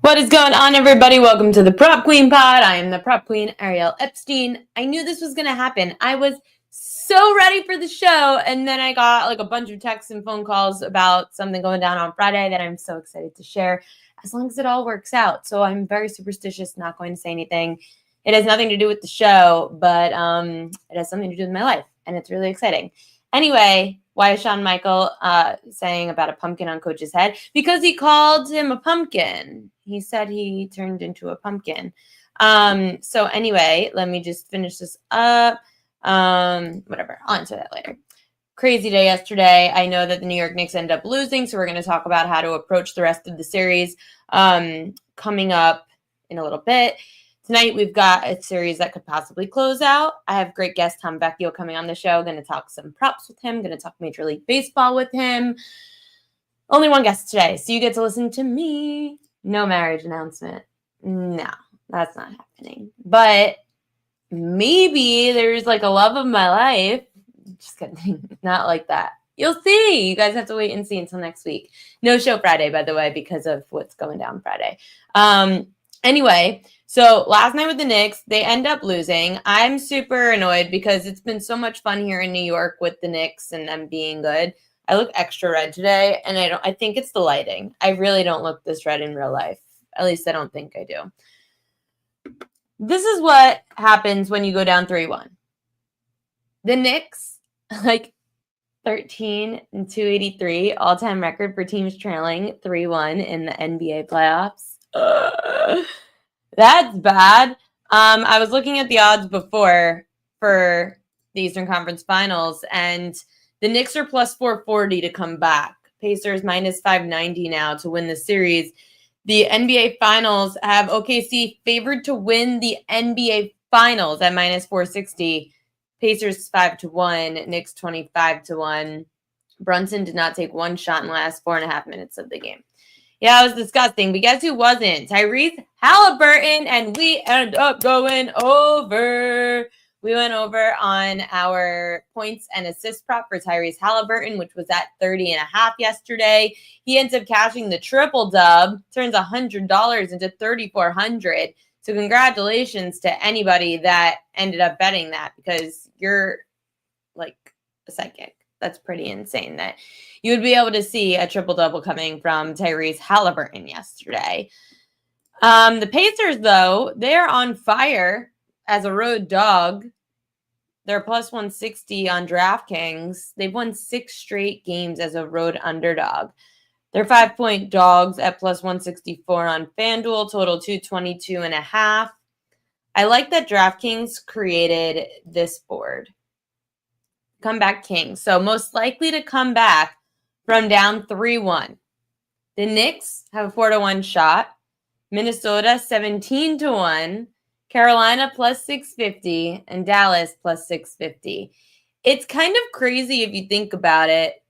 What is going on, everybody? Welcome to the Prop Queen Pod. I am the Prop Queen, Ariel Epstein. I knew this was going to happen. I was so ready for the show, and then I got like a bunch of texts and phone calls about something going down on Friday that I'm so excited to share, as long as it all works out. So I'm very superstitious, not going to say anything. It has nothing to do with the show, but it has something to do with my life, and it's really exciting. Anyway, why is Shawn Michael saying about a pumpkin on Coach's head? Because he called him a pumpkin. He said he turned into a pumpkin. So anyway, let me just finish this up. Whatever, I'll answer that later. Crazy day yesterday. I know that the New York Knicks ended up losing, so we're going to talk about how to approach the rest of the series coming up in a little bit. Tonight, we've got a series that could possibly close out. I have great guest Tom Vecchio coming on the show. Going to talk some props with him. Going to talk Major League Baseball with him. Only one guest today, so you get to listen to me. No marriage announcement. No, that's not happening. But maybe there's like a love of my life. Just kidding. Not like that. You'll see. You guys have to wait and see until next week. No show Friday, by the way, because of what's going down Friday. Anyway, so last night with the Knicks, they end up losing. I'm super annoyed because it's been so much fun here in New York with the Knicks and them being good. I look extra red today, and I think it's the lighting. I really don't look this red in real life. At least I don't think I do. This is what happens when you go down 3-1. The Knicks, like 13 and 283, all-time record for teams trailing 3-1 in the NBA playoffs. That's bad. I was looking at the odds before for the Eastern Conference Finals, and the Knicks are plus 440 to come back. Pacers minus 590 now to win the series. The NBA Finals have OKC favored to win the NBA Finals at minus 460. Pacers 5-1, Knicks 25-1. Brunson did not take one shot in the last 4.5 minutes of the game. Yeah, it was disgusting. But guess who wasn't? Tyrese Halliburton, and we ended up going over. We went over on our points and assist prop for Tyrese Halliburton, which was at 30.5 yesterday. He ends up cashing the triple dub, turns $100 into $3,400. So congratulations to anybody that ended up betting that, because you're like a psychic. That's pretty insane that you would be able to see a triple-double coming from Tyrese Halliburton yesterday. The Pacers, though, they're on fire as a road dog. They're plus 160 on DraftKings. They've won 6 straight games as a road underdog. They're 5-point dogs at plus 164 on FanDuel, total 222.5. I like that DraftKings created this board. Comeback King. So most likely to come back from down 3-1. The Knicks have a 4-1 shot. Minnesota 17-1. Carolina plus 650. And Dallas plus 650. It's kind of crazy if you think about it.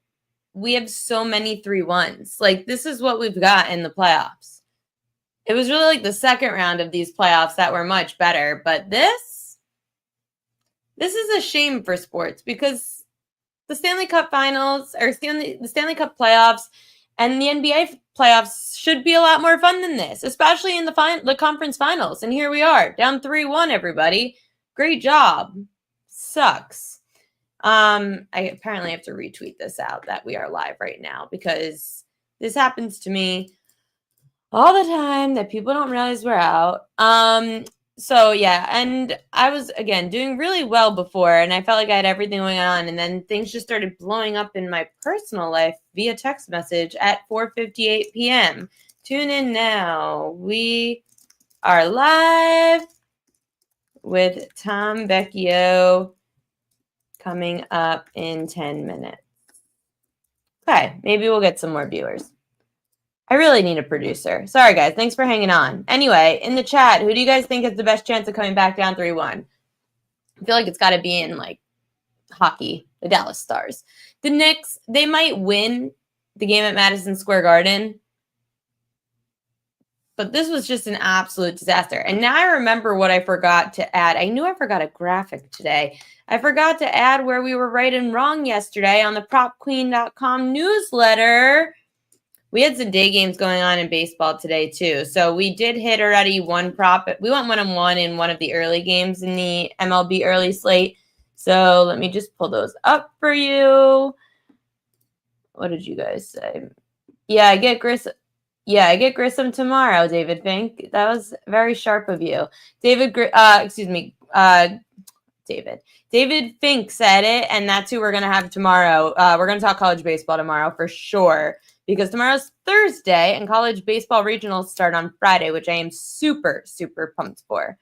We have so many 3-1s. Like, this is what we've got in the playoffs. It was really like the second round of these playoffs that were much better. But this is a shame for sports, because the Stanley Cup Finals, or the Stanley Cup playoffs and the NBA playoffs should be a lot more fun than this, especially in the conference finals. And here we are, down 3-1, everybody. Great job. Sucks. I apparently have to retweet this out that we are live right now, because this happens to me all the time that people don't realize we're out. So yeah, and I was, again, doing really well before, and I felt like I had everything going on, and then things just started blowing up in my personal life via text message at 4:58 p.m. Tune in now. We are live with Tom Vecchio coming up in 10 minutes. Okay, maybe we'll get some more viewers. I really need a producer. Sorry, guys. Thanks for hanging on. Anyway, in the chat, who do you guys think has the best chance of coming back down 3-1? I feel like it's got to be in, like, hockey, the Dallas Stars. The Knicks, they might win the game at Madison Square Garden, but this was just an absolute disaster. And now I remember what I forgot to add. I knew I forgot a graphic today. I forgot to add where we were right and wrong yesterday on the PropQueen.com newsletter. We had some day games going on in baseball today too. So we did hit already one prop. We went 1-1 in one of the early games in the MLB early slate. So let me just pull those up for you. What did you guys say? Yeah, I get Grissom. Yeah, I get Grissom tomorrow, David Fink. That was very sharp of you. David Fink said it, and that's who we're going to have tomorrow. We're going to talk college baseball tomorrow for sure, because tomorrow's Thursday, and college baseball regionals start on Friday, which I am super, super pumped for.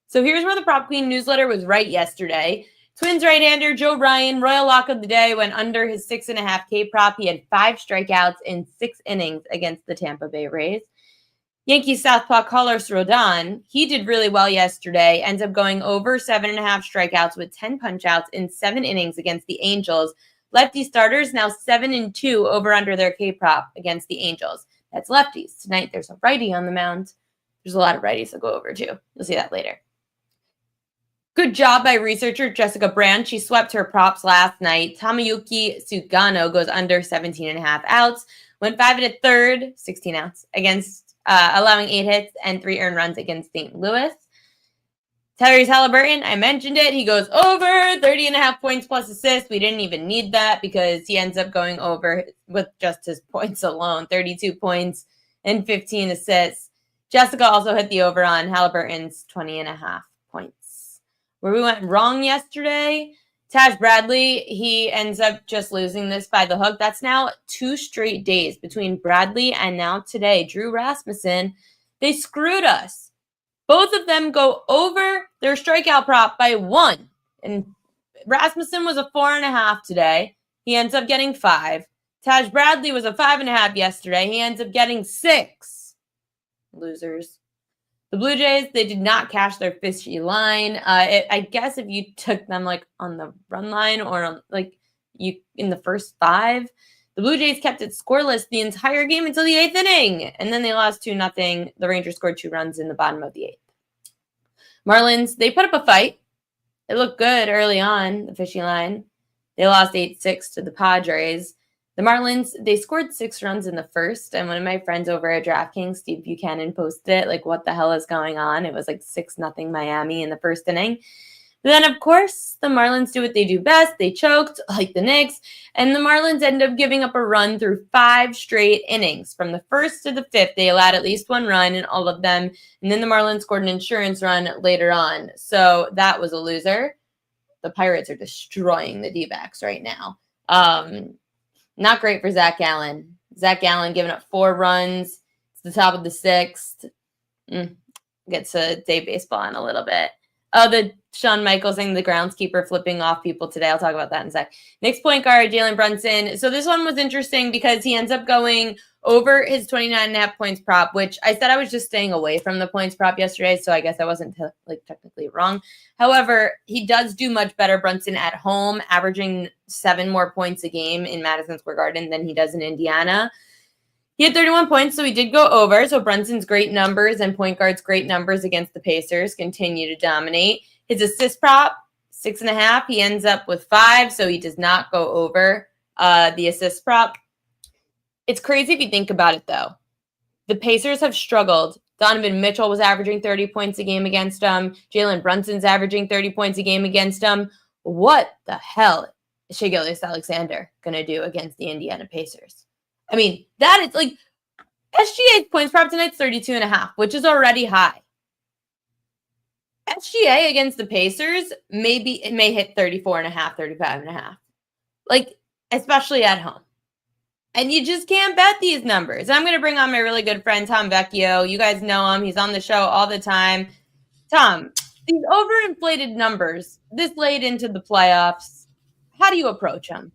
So here's where the Prop Queen newsletter was right yesterday. Twins right-hander Joe Ryan, royal lock of the day, went under his 6.5K prop. He had 5 strikeouts in 6 innings against the Tampa Bay Rays. Yankees southpaw Carlos Rodon, he did really well yesterday, ends up going over 7.5 strikeouts with 10 punch-outs in 7 innings against the Angels. Lefty starters now 7-2 over under their K prop against the Angels. That's lefties. Tonight there's a righty on the mound. There's a lot of righties to go over too. You'll see that later. Good job by researcher Jessica Brand. She swept her props last night. Tomoyuki Sugano goes under 17.5 outs. Went 5 1/3, 16 outs, against allowing 8 hits and 3 earned runs against St. Louis. Tyrese Halliburton, I mentioned it. He goes over 30.5 points plus assists. We didn't even need that because he ends up going over with just his points alone. 32 points and 15 assists. Jessica also hit the over on Halliburton's 20.5 points. Where we went wrong yesterday, Taj Bradley, he ends up just losing this by the hook. That's now 2 straight days between Bradley and now today, Drew Rasmussen. They screwed us. Both of them go over their strikeout prop by 1. And Rasmussen was a 4.5 today. He ends up getting 5. Taj Bradley was a 5.5 yesterday. He ends up getting 6. Losers. The Blue Jays, they did not cash their fishy line. I guess if you took them like on the run line or on, like you in the first 5, the Blue Jays kept it scoreless the entire game until the 8th inning. And then they lost 2-0. The Rangers scored 2 runs in the bottom of the 8th. Marlins, they put up a fight. It looked good early on, the fishy line. They lost 8-6 to the Padres. The Marlins, they scored 6 runs in the first, and one of my friends over at DraftKings, Steve Buchanan, posted it, like, what the hell is going on? It was like 6-0 Miami in the first inning. But then, of course, the Marlins do what they do best. They choked, like the Knicks, and the Marlins end up giving up a run through 5 straight innings. From the 1st to the 5th, they allowed at least 1 run in all of them, and then the Marlins scored an insurance run later on. So that was a loser. The Pirates are destroying the D-backs right now. Not great for Zach Gallen. Zach Gallen giving up 4 runs. It's the top of the 6th. Get to day baseball in a little bit. Oh, the Shawn Michaels thing, the groundskeeper flipping off people today. I'll talk about that in a sec. Knicks point guard, Jalen Brunson. So this one was interesting because he ends up going over his 29.5 points prop, which I said I was just staying away from the points prop yesterday, so I guess I wasn't technically wrong. However, he does do much better, Brunson, at home, averaging 7 more points a game in Madison Square Garden than he does in Indiana. He had 31 points, so he did go over. So Brunson's great numbers and point guard's great numbers against the Pacers continue to dominate. His assist prop, 6.5. He ends up with 5, so he does not go over the assist prop. It's crazy if you think about it, though. The Pacers have struggled. Donovan Mitchell was averaging 30 points a game against them. Jalen Brunson's averaging 30 points a game against them. What the hell is Shai Gilgeous-Alexander going to do against the Indiana Pacers? I mean, that is like SGA's points prop tonight's 32.5, which is already high. SGA against the Pacers, it may hit 34.5, 35.5. Like, especially at home. And you just can't bet these numbers. I'm going to bring on my really good friend, Tom Vecchio. You guys know him. He's on the show all the time. Tom, these overinflated numbers this late into the playoffs, how do you approach them?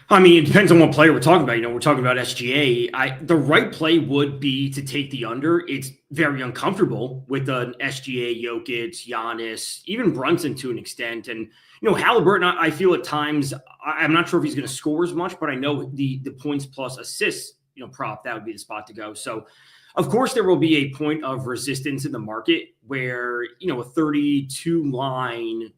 I mean, it depends on what player we're talking about. We're talking about SGA. The right play would be to take the under. It's very uncomfortable with an SGA, Jokic, Giannis, even Brunson to an extent. And, Halliburton, I feel at times, I'm not sure if he's going to score as much, but I know the points plus assists, prop, that would be the spot to go. So, of course, there will be a point of resistance in the market where, a 32 line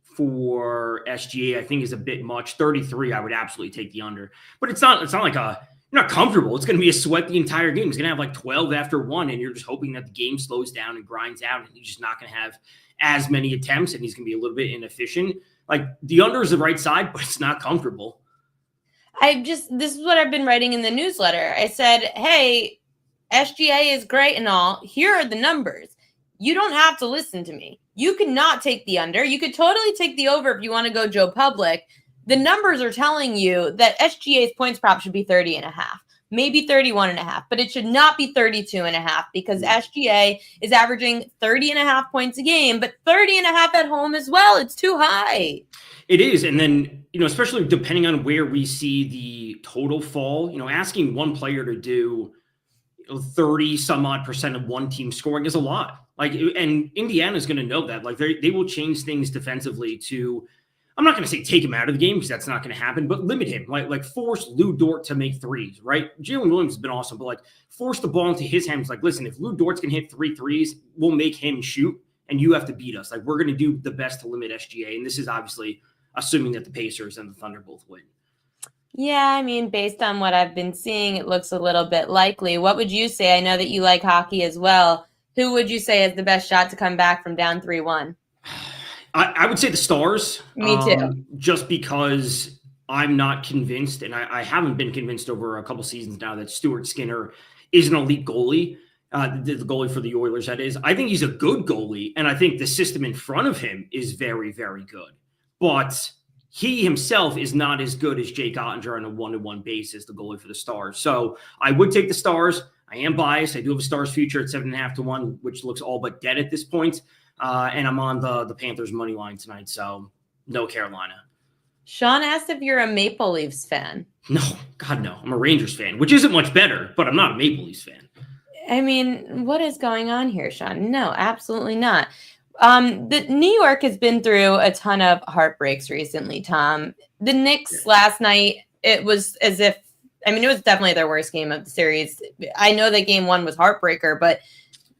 for SGA, I think is a bit much. 33, I would absolutely take the under. But it's not like a you're not comfortable. It's going to be a sweat the entire game. He's going to have like 12 after one, and you're just hoping that the game slows down and grinds out, and he's just not going to have as many attempts, and he's going to be a little bit inefficient. Like, the under is the right side, but it's not comfortable. This is what I've been writing in the newsletter. I said, hey, SGA is great and all. Here are the numbers. You don't have to listen to me. You could not take the under. You could totally take the over if you want to go Joe Public. The numbers are telling you that SGA's points prop should be 30.5, maybe 31.5, but it should not be 32.5 because SGA is averaging 30.5 points a game, but 30.5 at home as well. It's too high. It is. And then, especially depending on where we see the total fall, asking one player to do 30 some odd % of one team scoring is a lot. And Indiana is going to know that. They will change things defensively to, I'm not going to say take him out of the game because that's not going to happen, but limit him. Like force Lou Dort to make threes, right? Jalen Williams has been awesome, but force the ball into his hands. Listen, if Lou Dort's can hit 3 threes, we'll make him shoot, and you have to beat us. We're going to do the best to limit SGA, and this is obviously assuming that the Pacers and the Thunder both win. Yeah, based on what I've been seeing, it looks a little bit likely. What would you say? I know that you like hockey as well. Who would you say has the best shot to come back from down 3-1? I would say the Stars. Me too. Just because I'm not convinced, and I haven't been convinced over a couple seasons now, that Stuart Skinner is an elite goalie. The goalie for the Oilers, that is. I think he's a good goalie, and I think the system in front of him is very, very good. But he himself is not as good as Jake Ottinger on a one-to-one basis, the goalie for the Stars. So I would take the Stars. I am biased. I do have a Stars future at 7.5 to 1, which looks all but dead at this point. And I'm on the Panthers money line tonight, so no Carolina. Sean asked if you're a Maple Leafs fan. No, God, no. I'm a Rangers fan, which isn't much better, but I'm not a Maple Leafs fan. What is going on here, Sean? No, absolutely not. The New York has been through a ton of heartbreaks recently, Tom. The Knicks last night, it was as if, it was definitely their worst game of the series. I know that game 1 was heartbreaker, but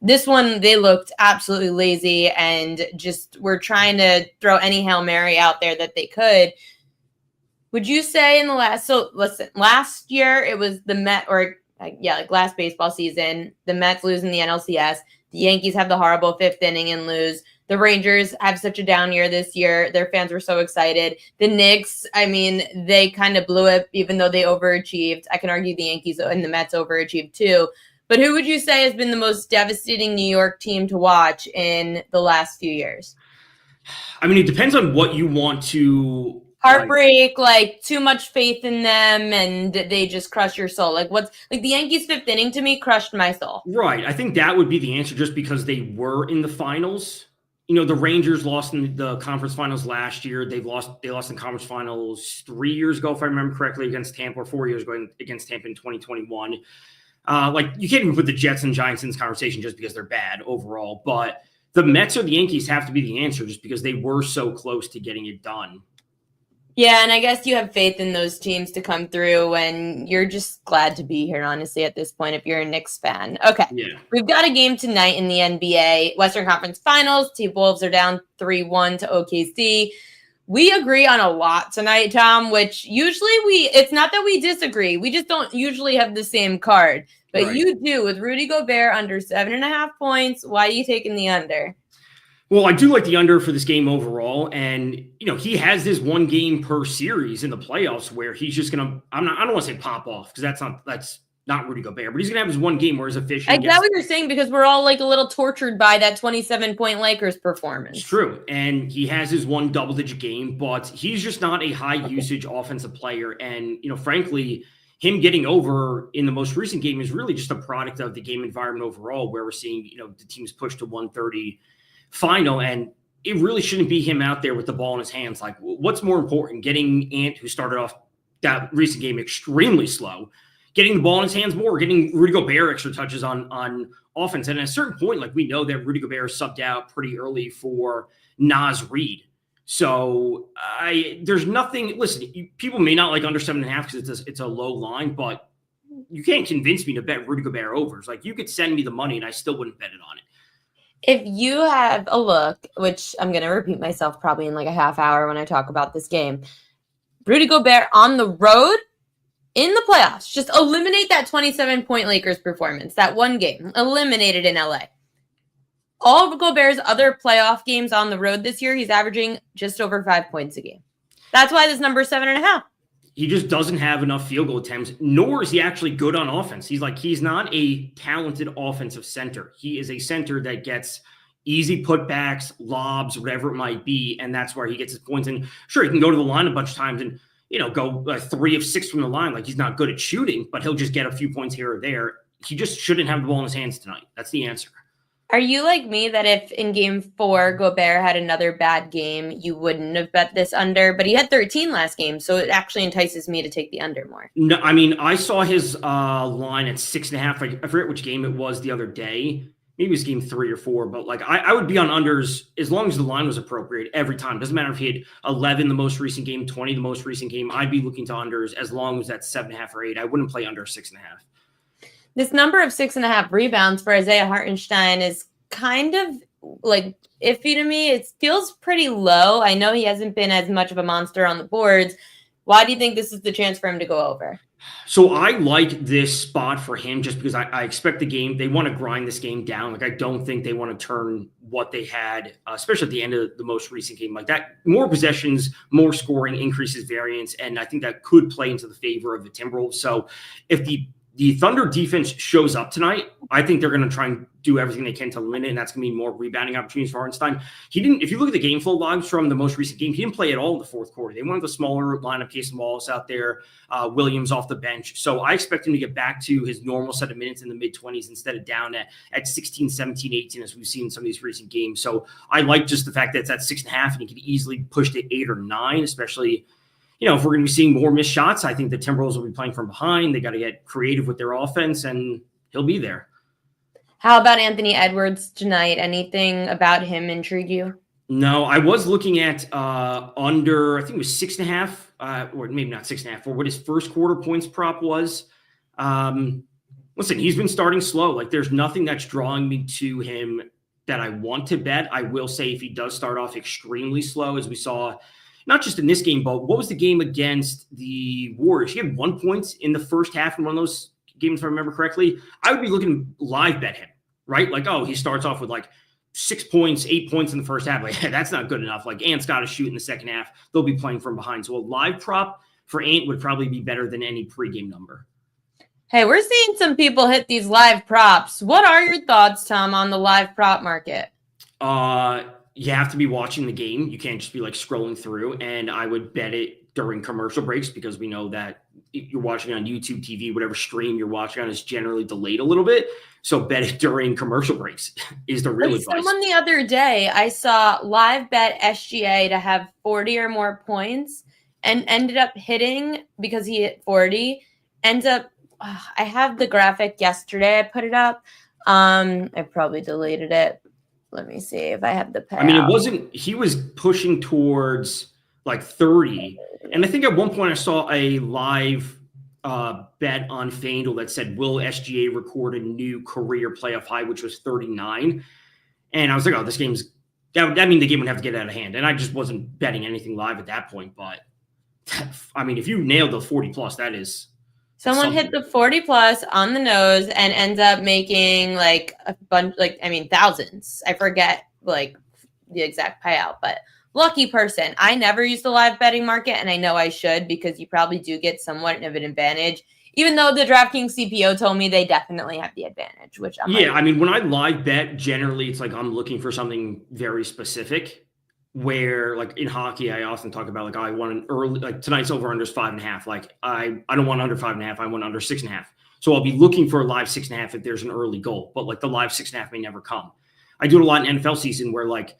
this one, they looked absolutely lazy and just were trying to throw any Hail Mary out there that they could. Would you say last year it was the Met, last baseball season, the Mets losing the NLCS. The Yankees have the horrible 5th inning and lose. The Rangers have such a down year this year. Their fans were so excited. The Knicks, they kind of blew it, even though they overachieved. I can argue the Yankees and the Mets overachieved too. But who would you say has been the most devastating New York team to watch in the last few years? It depends on what you want to... Heartbreak, too much faith in them, and they just crush your soul. The Yankees 5th inning to me crushed my soul. Right. I think that would be the answer just because they were in the finals. The Rangers lost in the conference finals last year. They lost in conference finals 3 years ago, if I remember correctly, against Tampa, or 4 years ago against Tampa in 2021. You can't even put the Jets and Giants in this conversation just because they're bad overall. But the Mets or the Yankees have to be the answer just because they were so close to getting it done. Yeah, and I guess you have faith in those teams to come through, and you're just glad to be here, honestly, at this point, if you're a Knicks fan. Okay, yeah. We've got a game tonight in the NBA Western Conference Finals. T-Wolves are down 3-1 to OKC. We agree on a lot tonight, Tom, which usually it's not that we disagree. We just don't usually have the same card. But right. You do with Rudy Gobert under 7.5 points. Why are you taking the under? Well, I do like the under for this game overall. And, he has this one game per series in the playoffs where he's just going to, I don't want to say pop off because that's not Rudy Gobert, but he's going to have his one game where he's efficient. I get what you're saying because we're all a little tortured by that 27-point Lakers performance. It's true. And he has his one double-digit game, but he's just not a high-usage offensive player. And, frankly, him getting over in the most recent game is really just a product of the game environment overall where we're seeing, the teams push to 130 final. And it really shouldn't be him out there with the ball in his hands. What's more important, getting Ant, who started off that recent game extremely slow, getting the ball in his hands more, getting Rudy Gobert extra touches on offense. And at a certain point, we know that Rudy Gobert subbed out pretty early for Naz Reid. So there's nothing, listen, people may not like under 7.5 because it's a low line, but you can't convince me to bet Rudy Gobert overs. You could send me the money and I still wouldn't bet it on it. If you have a look, which I'm going to repeat myself probably in a half hour when I talk about this game, Rudy Gobert on the road in the playoffs, just eliminate that 27-point Lakers performance, that one game, eliminate it in LA. All of Gobert's other playoff games on the road this year, he's averaging just over 5 points a game. That's why this number is 7.5. He just doesn't have enough field goal attempts, nor is he actually good on offense. He's not a talented offensive center. He is a center that gets easy putbacks, lobs, whatever it might be, and that's where he gets his points. And sure, he can go to the line a bunch of times and go 3 of 6 from the line. Like, he's not good at shooting, but he'll just get a few points here or there. He just shouldn't have the ball in his hands tonight. That's the answer. Are you like me that if in game 4 Gobert had another bad game, you wouldn't have bet this under? But he had 13 last game, so it actually entices me to take the under more. No, I mean, I saw his line at 6.5. I forget which game it was the other day. Maybe it was game 3 or 4, but like I would be on unders as long as the line was appropriate every time. Doesn't matter if he had 11 the most recent game, 20 the most recent game. I'd be looking to unders as long as that's 7.5 or 8. I wouldn't play under 6.5. This number of 6.5 rebounds for Isaiah Hartenstein is kind of like iffy to me. It feels pretty low. I know he hasn't been as much of a monster on the boards. Why do you think this is the chance for him to go over? So I like this spot for him just because I expect the game. They want to grind this game down. Like, I don't think they want to turn what they had, especially at the end of the most recent game like that. More possessions, more scoring, increases variance, and I think that could play into the favor of the Timberwolves. So if the Thunder defense shows up tonight, I think they're going to try and do everything they can to limit it, and that's going to be more rebounding opportunities for Hartenstein. If you look at the game flow logs from the most recent game, he didn't play at all in the fourth quarter. They wanted the smaller lineup, Casey Wallace out there, Williams off the bench. So I expect him to get back to his normal set of minutes in the mid-20s instead of down at 16, 17, 18, as we've seen in some of these recent games. So I like just the fact that it's at 6.5, and he could easily push to 8 or 9, especially – if we're going to be seeing more missed shots. I think the Timberwolves will be playing from behind. They got to get creative with their offense, and he'll be there. How about Anthony Edwards tonight? Anything about him intrigue you? No, I was looking at under, I think it was 6.5, or maybe not 6.5, for what his first quarter points prop was. Listen, he's been starting slow. Like, there's nothing that's drawing me to him that I want to bet. I will say if he does start off extremely slow, as we saw – not just in this game, but what was the game against the Warriors? He had 1 point in the first half in one of those games, if I remember correctly. I would be looking to live bet him, right? Like, he starts off with like 6 points, 8 points in the first half. Like, that's not good enough. Like, Ant's got to shoot in the second half. They'll be playing from behind. So a live prop for Ant would probably be better than any pregame number. Hey, we're seeing some people hit these live props. What are your thoughts, Tom, on the live prop market? You have to be watching the game. You can't just be like scrolling through, and I would bet it during commercial breaks because we know that you're watching on YouTube TV, whatever stream you're watching on is generally delayed a little bit. So bet it during commercial breaks is the real advice. Someone the other day, I saw live bet SGA to have 40 or more points and ended up hitting because he hit 40. I have the graphic yesterday. I put it up. I probably deleted it. Let me see if I have the payout. I mean, he was pushing towards like 30. And I think at one point I saw a live bet on FanDuel that said, will SGA record a new career playoff high, which was 39. And I was like, this game's, that mean the game would have to get out of hand. And I just wasn't betting anything live at that point. But I mean, if you nailed the 40 plus, that is. Someone hit the 40 plus on the nose and ends up making like a bunch, thousands. I forget like the exact payout, but lucky person. I never use the live betting market, and I know I should because you probably do get somewhat of an advantage, even though the DraftKings CPO told me they definitely have the advantage, which I'm when I live bet, generally it's like I'm looking for something very specific. Where like in hockey, I often talk about like I want an early, like tonight's over under is 5.5. Like I don't want under 5.5. I want under 6.5. So I'll be looking for a live 6.5 if there's an early goal, but like the live 6.5 may never come. I do it a lot in NFL season where like,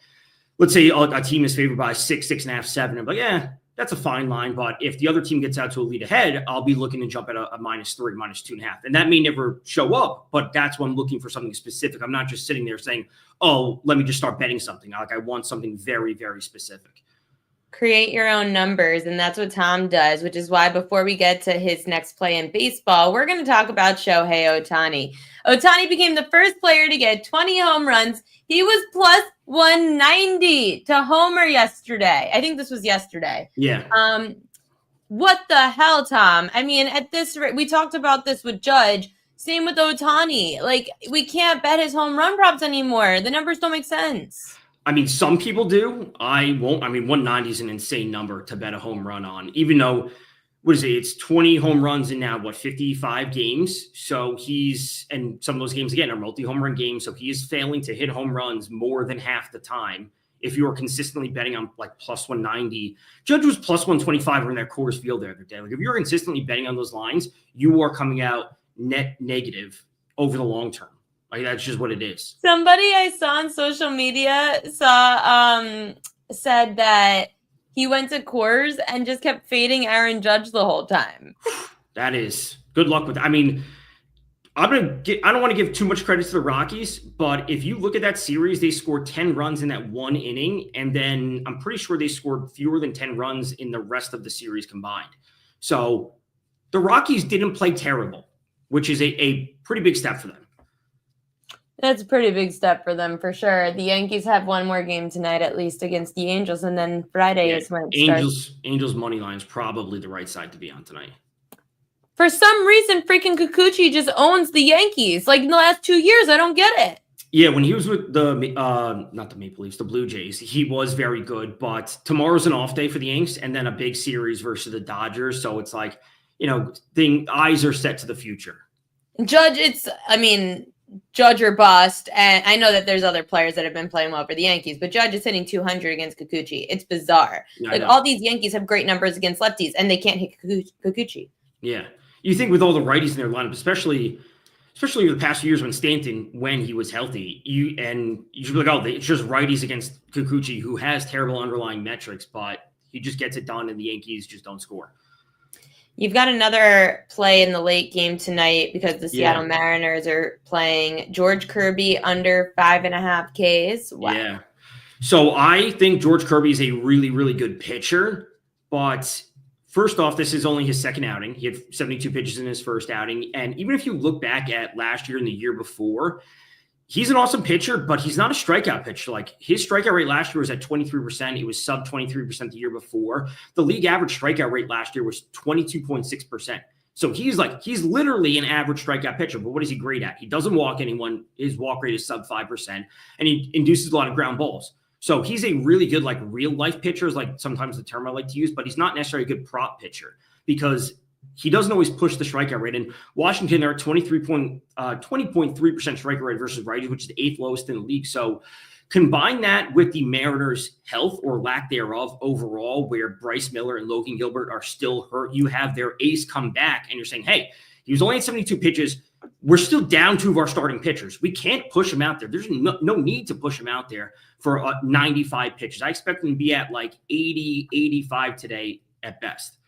let's say a team is favored by 6, 6.5, 7. I'm like, that's a fine line. But if the other team gets out to a lead ahead, I'll be looking to jump at a -3, -2.5. And that may never show up, but that's when I'm looking for something specific. I'm not just sitting there saying, let me just start betting something. Like I want something very, very specific. Create your own numbers, and that's what Tom does, which is why before we get to his next play in baseball, we're going to talk about Shohei Ohtani. Ohtani became the first player to get 20 home runs. He was plus 190 to homer yesterday. I think this was yesterday. Yeah. what the hell, Tom? I mean, at this rate, we talked about this with Judge. Same with Ohtani. Like, we can't bet his home run props anymore. The numbers don't make sense. I mean, some people do. I won't. I mean, 190 is an insane number to bet a home run on, even though, what is it? It's 20 home runs in now, 55 games? So and some of those games, again, are multi-home run games. So he is failing to hit home runs more than half the time. If you are consistently betting on like plus 190, Judge was plus 125 in that Coors Field the other day. Like if you're consistently betting on those lines, you are coming out net negative over the long term. Like that's just what it is. Somebody I saw on social media said that he went to Coors and just kept fading Aaron Judge the whole time. That is good luck with that. I mean, I don't want to give too much credit to the Rockies, but if you look at that series, they scored 10 runs in that one inning, and then I'm pretty sure they scored fewer than 10 runs in the rest of the series combined. So the Rockies didn't play terrible, which is a pretty big step for them. That's a pretty big step for them, for sure. The Yankees have one more game tonight, at least against the Angels, and then Friday is when it starts. Angels money line is probably the right side to be on tonight. For some reason, freaking Kikuchi just owns the Yankees. Like in the last 2 years, I don't get it. Yeah, when he was with the not the Maple Leafs, the Blue Jays, he was very good. But tomorrow's an off day for the Yanks, and then a big series versus the Dodgers. So it's like, eyes are set to the future. Judge, Judge or bust, and I know that there's other players that have been playing well for the Yankees, but Judge is hitting 200 against Kikuchi. It's bizarre. Yeah, all these Yankees have great numbers against lefties, and they can't hit Kikuchi. Yeah. You think with all the righties in their lineup, especially over the past few years when he was healthy, you should be like, it's just righties against Kikuchi, who has terrible underlying metrics, but he just gets it done, and the Yankees just don't score. You've got another play in the late game tonight because the Seattle Mariners are playing George Kirby under 5.5 Ks. Wow. Yeah. So I think George Kirby is a really, really good pitcher, but first off, this is only his second outing. He had 72 pitches in his first outing. And even if you look back at last year and the year before, he's an awesome pitcher, but he's not a strikeout pitcher. Like his strikeout rate last year was at 23%. It was sub 23% the year before. The league average strikeout rate last year was 22.6%. So he's literally an average strikeout pitcher, but what is he great at? He doesn't walk anyone. His walk rate is sub 5%, and he induces a lot of ground balls. So he's a really good, like real life pitcher is like sometimes the term I like to use, but he's not necessarily a good prop pitcher because he doesn't always push the strikeout rate. In Washington, they're at 20.3% strikeout rate versus righties, which is the 8th lowest in the league. So combine that with the Mariners' health or lack thereof overall, where Bryce Miller and Logan Gilbert are still hurt. You have their ace come back, and you're saying, hey, he was only at 72 pitches. We're still down 2 of our starting pitchers. We can't push him out there. There's no need to push him out there for 95 pitches. I expect him to be at like 80, 85 today at best.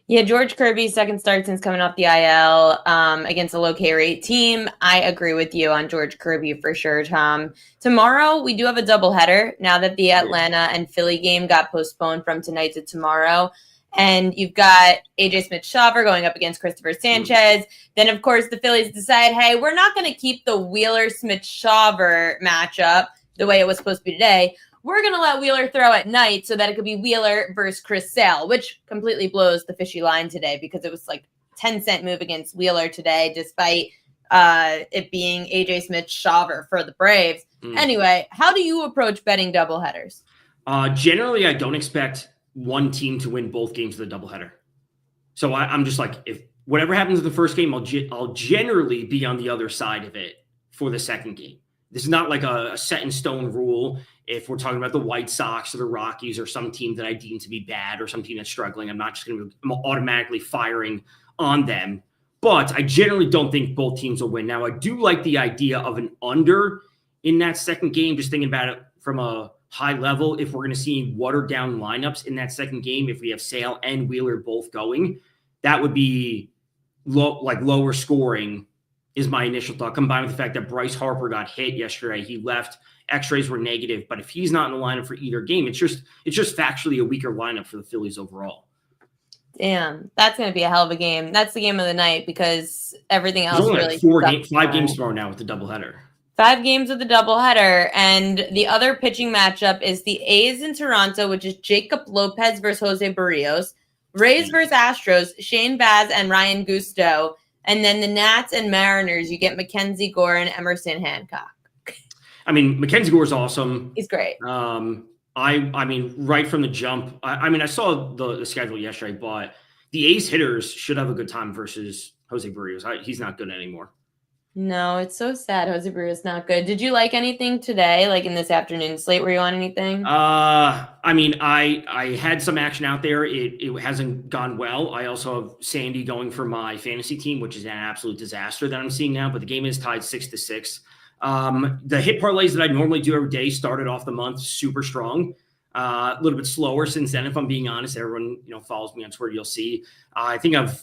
Yeah, George Kirby's second start since coming off the IL against a low K rate team. I agree with you on George Kirby for sure, Tom. Tomorrow, we do have a doubleheader now that the Atlanta and Philly game got postponed from tonight to tomorrow. And you've got AJ Smith-Shawver going up against Christopher Sanchez. Then, of course, the Phillies decide, hey, we're not going to keep the Wheeler-Smith-Shawver matchup the way it was supposed to be today. We're going to let Wheeler throw at night so that it could be Wheeler versus Chris Sale, which completely blows the fishy line today because it was like 10-cent move against Wheeler today, despite it being AJ Smith-Shawver for the Braves. Anyway, how do you approach betting doubleheaders? Generally, I don't expect one team to win both games of the doubleheader. So I'm just like, if whatever happens in the first game, I'll generally be on the other side of it for the second game. This is not like a set in stone rule. If we're talking about the White Sox or the Rockies or some team that I deem to be bad or some team that's struggling, I'm not just going to be automatically firing on them. But I generally don't think both teams will win. Now, I do like the idea of an under in that second game, just thinking about it from a high level. If we're going to see watered down lineups in that second game, if we have Sale and Wheeler both going, that would be lower scoring is my initial thought, combined with the fact that Bryce Harper got hit yesterday. He left. X-rays were negative, but if he's not in the lineup for either game, it's just factually a weaker lineup for the Phillies overall. Damn, that's going to be a hell of a game. That's the game of the night because everything else really. 5 games tomorrow now with the doubleheader. 5 games of the doubleheader, and the other pitching matchup is the A's in Toronto, which is Jacob Lopez versus Jose Barrios. Rays versus Astros, Shane Baz and Ryan Gusto. And then the Nats and Mariners, you get Mackenzie Gore and Emerson Hancock. I mean, Mackenzie Gore is awesome. He's great. I mean, right from the jump. I saw the schedule yesterday, but the A's hitters should have a good time versus Jose Barrios. He's not good anymore. No, it's so sad. Jose Barrios not good. Did you like anything today, like in this afternoon slate? Were you on anything? I mean, I had some action out there. It hasn't gone well. I also have Sandy going for my fantasy team, which is an absolute disaster that I'm seeing now. But the game is tied 6-6. The hit parlays that I normally do every day started off the month super strong. A little bit slower since then, if I'm being honest. Everyone, follows me on Twitter. You'll see. I think I've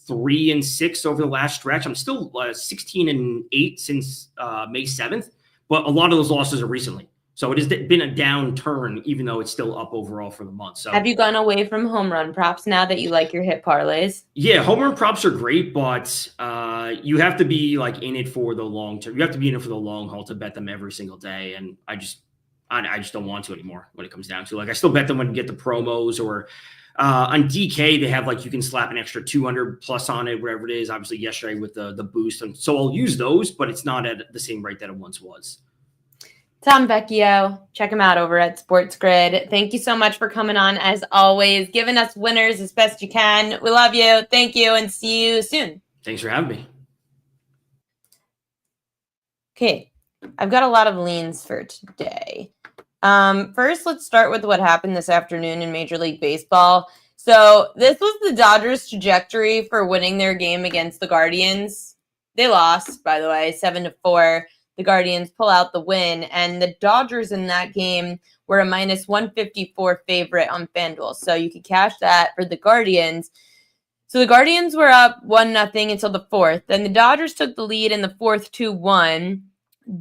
3-6 over the last stretch. I'm still 16-8 since May 7th, but a lot of those losses are recently. So it has been a downturn, even though it's still up overall for the month. So have you gone away from home run props now that you like your hit parlays? Yeah, home run props are great, but you have to be in it for the long term. You have to be in it for the long haul to bet them every single day. And I just don't want to anymore when it comes down to I still bet them when you get the promos or on DK, they have you can slap an extra 200 plus on it, whatever it is. Obviously yesterday with the boost. And so I'll use those, but it's not at the same rate that it once was. Tom Vecchio, check him out over at SportsGrid. Thank you so much for coming on, as always, giving us winners as best you can. We love you. Thank you, and see you soon. Thanks for having me. Okay, I've got a lot of leans for today. First, let's start with what happened this afternoon in Major League Baseball. So this was the Dodgers' trajectory for winning their game against the Guardians. They lost, by the way, 7-4. The Guardians pull out the win, and the Dodgers in that game were a minus 154 favorite on FanDuel. So you could cash that for the Guardians. So the Guardians were up 1-0 until the fourth. Then the Dodgers took the lead in the fourth 2-1.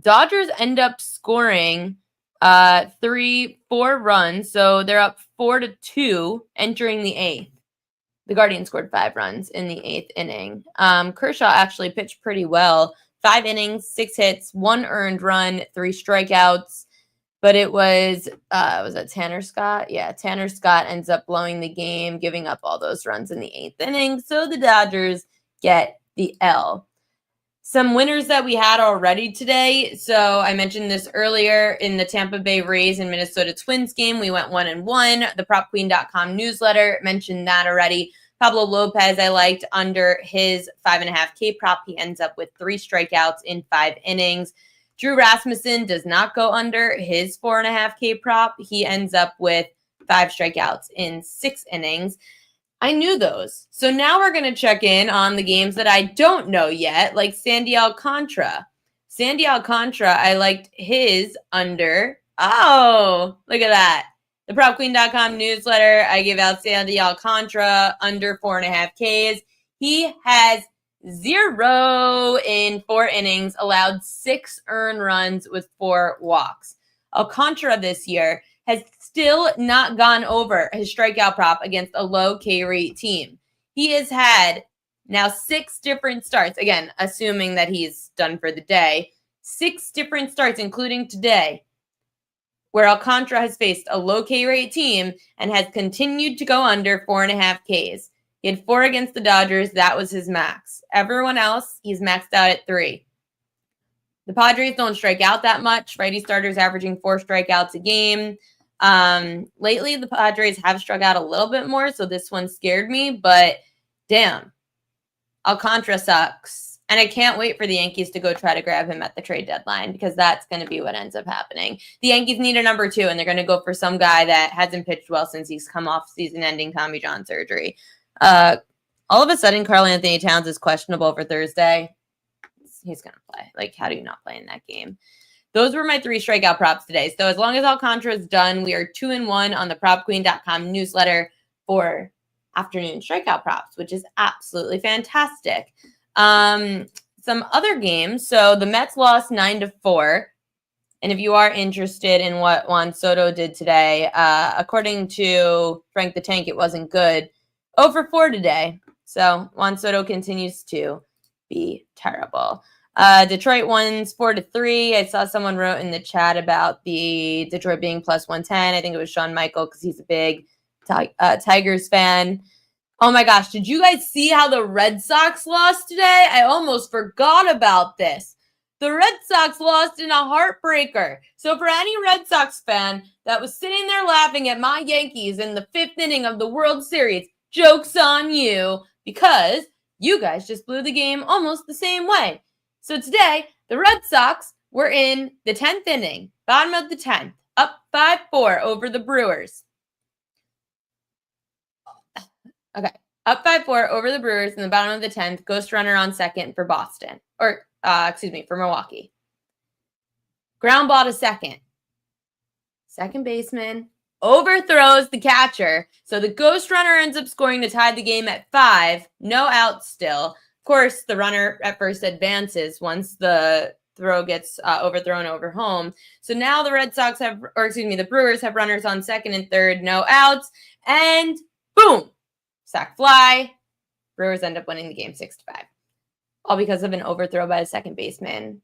Dodgers end up scoring 4 runs. So they're up 4-2 entering the eighth. The Guardians scored 5 runs in the eighth inning. Kershaw actually pitched pretty well. 5 innings, 6 hits, 1 earned run, 3 strikeouts. But it was that Tanner Scott? Yeah, Tanner Scott ends up blowing the game, giving up all those runs in the eighth inning. So the Dodgers get the L. Some winners that we had already today. So I mentioned this earlier in the Tampa Bay Rays and Minnesota Twins game. We went 1-1. The PropQueen.com newsletter mentioned that already. Pablo Lopez, I liked under his 5.5K prop. He ends up with 3 strikeouts in 5 innings. Drew Rasmussen does not go under his 4.5K prop. He ends up with 5 strikeouts in 6 innings. I knew those. So now we're going to check in on the games that I don't know yet, like Sandy Alcantara. Sandy Alcantara, I liked his under. Oh, look at that. The PropQueen.com newsletter, I give out Sandy Alcantara under 4.5Ks. He has 0 in 4 innings, allowed 6 earned runs with 4 walks. Alcantara this year has still not gone over his strikeout prop against a low K rate team. He has had now 6 different starts, again, assuming that he's done for the day, 6 different starts, including today, where Alcantara has faced a low K rate team and has continued to go under 4.5Ks. He had 4 against the Dodgers. That was his max. Everyone else, he's maxed out at 3. The Padres don't strike out that much. Righty starters averaging 4 strikeouts a game. Lately, the Padres have struck out a little bit more, so this one scared me. But damn, Alcantara sucks. And I can't wait for the Yankees to go try to grab him at the trade deadline, because that's going to be what ends up happening. The Yankees need a number 2, and they're going to go for some guy that hasn't pitched well since he's come off season-ending Tommy John surgery. All of a sudden, Karl Anthony Towns is questionable for Thursday. He's going to play. Like, how do you not play in that game? Those were my 3 strikeout props today. So as long as Alcantara is done, we are 2-1 on the PropQueen.com newsletter for afternoon strikeout props, which is absolutely fantastic. Some other games. So the Mets lost 9-4. And if you are interested in what Juan Soto did today, according to Frank the Tank, it wasn't good. 0-4 today. So Juan Soto continues to be terrible. Detroit wins 4-3. I saw someone wrote in the chat about the Detroit being plus 110. I think it was Sean Michael, because he's a big Tigers fan. Oh my gosh, did you guys see how the Red Sox lost today? I almost forgot about this. The Red Sox lost in a heartbreaker. So for any Red Sox fan that was sitting there laughing at my Yankees in the 5th inning of the World Series, joke's on you, because you guys just blew the game almost the same way. So today, the Red Sox were in the 10th inning, bottom of the 10th, up 5-4 over the Brewers. Okay, up 5-4 over the Brewers in the bottom of the 10th. Ghost runner on second for Boston. For Milwaukee. Ground ball to second. Second baseman overthrows the catcher. So the ghost runner ends up scoring to tie the game at 5. No outs still. Of course, the runner at first advances once the throw gets overthrown over home. So now the the Brewers have runners on second and third. No outs. And boom! Sack fly. Brewers end up winning the game 6-5. All because of an overthrow by a second baseman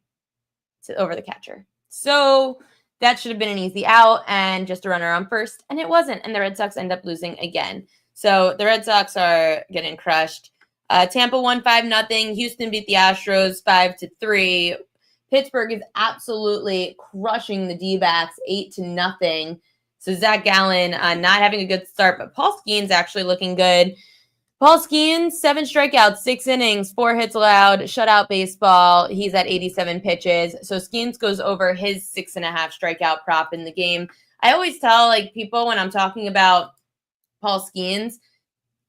over the catcher. So that should have been an easy out and just a runner on first, and it wasn't. And the Red Sox end up losing again. So the Red Sox are getting crushed. Tampa won 5-0. Houston beat the Astros 5-3. Pittsburgh is absolutely crushing the D-backs 8-0. So Zach Gallen not having a good start, but Paul Skeens actually looking good. Paul Skeens, 7 strikeouts, 6 innings, 4 hits allowed, shutout baseball. He's at 87 pitches. So Skeens goes over his 6.5 strikeout prop in the game. I always tell people when I'm talking about Paul Skeens,